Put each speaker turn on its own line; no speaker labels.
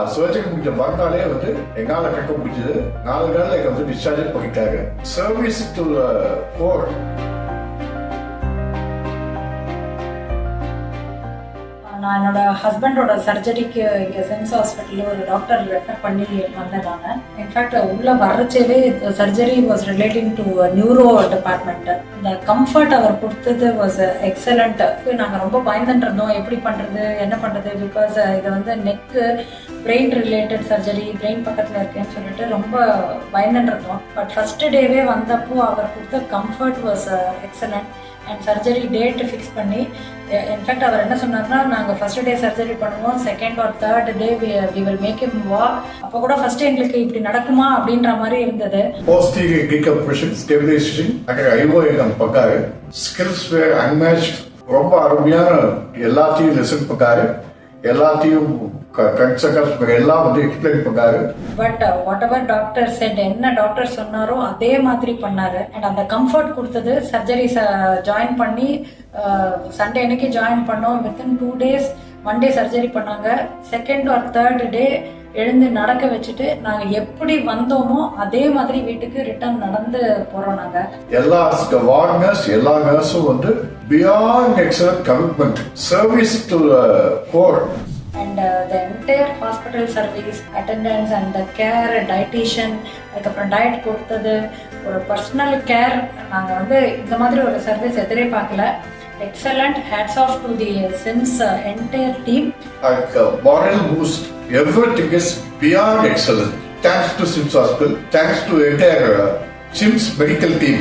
Surgery முடிஞ்ச மறுநாளே எங்கால கட்ட முடிஞ்சது. 4 நாள்ல டிஸ்சார்ஜ் பண்ணிட்டாங்க. Service to core.
நான் என்னோட ஹஸ்பண்டோட சர்ஜரிக்கு இங்கே சிம்ஸ் ஹாஸ்பிட்டலில் ஒரு டாக்டர் ரெஃபர் பண்ணி வந்தேன். நான் இன்ஃபேக்ட் உள்ளே வர்றச்சேவே surgery was relating to neuro department. இந்த கம்ஃபர்ட் அவர் கொடுத்தது வாஸ் எக்ஸலண்ட். நாங்கள் ரொம்ப பயந்துட்டு இருந்தோம், எப்படி பண்ணுறது என்ன பண்ணுறது, பிகாஸ் இது neck brain related surgery, brain பக்கத்தில் இருக்கேன்னு சொல்லிட்டு ரொம்ப பயந்துட்டு இருந்தோம். பட் ஃபர்ஸ்ட் டேவே வந்தப்போ அவர் கொடுத்த comfort was excellent. And surgery date fix பண்ணி, இன்ஃபேக்ட் அவர் என்ன சொன்னார்னா, நாங்கள் ஃபர்ஸ்ட் டே சர்ஜரி பண்ணுவோம், second or third day we will make him walk. அப்போ கூட ஃபர்ஸ்ட் எங்களுக்கு இப்படி நடக்குமா அப்படின்ற மாதிரி இருந்தது.
போஸ்டீரியர் டிகம்ப்ரெஷன் ஸ்டெபிலைசேஷன் ஐஓ பக்காரு. Skills were unmatched. ரொம்ப அருமையான எல்லாத்தையும் லெசன் பக்காரு, எல்லாத்தையும் எல்லாம் எக்ஸ்பிளைன் பண்ணாரு.
But whatever doctor said, என்ன டாக்டர் சொன்னாரோ அதே மாதிரி பண்ணாரு. அண்ட் அந்த கம்ஃபர்ட் கொடுத்தது. சர்ஜரி ஜாயின் பண்ணி சண்டே அன்னைக்கு ஜாயின் பண்ணோம். வித்தின் 2 days 1 day சர்ஜரி பண்ணாங்க. செகண்ட் ஆர் தேர்ட் டே எழுந்து நடக்க வச்சுட்டு நாங்க எப்படி வந்தோமோ அதே மாதிரி வீட்டுக்கு ரிட்டர்ன் நடந்து போறோம். நாங்க
எல்லா வார்ட்னர்ஸ் எல்லா நர்ஸும் beyond excellent commitment, service to core.
And the entire hospital service, attendance and the care, dietitian, அதுக்கப்புறம் டயட் கொடுத்தது, ஒரு பர்சனல் கேர். நாங்கள் இந்த மாதிரி ஒரு சர்வீஸ் எதிரே பார்க்கல. Excellent. Hats off to the SIMS entire team.
Moral boost. Everything is beyond excellent. Thanks to Sims Hospital. Thanks to entire Sims medical team.